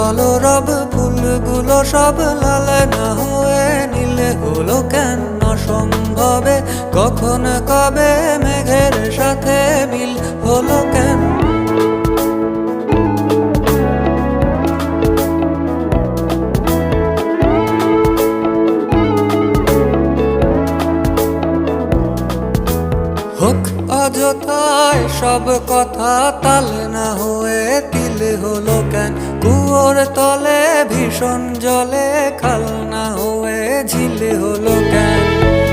কলরব ফুলগুলো সব লাল না হয়ে নীলে হলো কেন অসম্ভবে? কখন কবে মেঘের সাথে মিল হলো কেন? হোক অযথায় সব কথা তাল না হয়ে তিল হলো কেন? কুয়োর তলে ভীষণ জলে খাল না হয়ে ঝিল হলো কেন?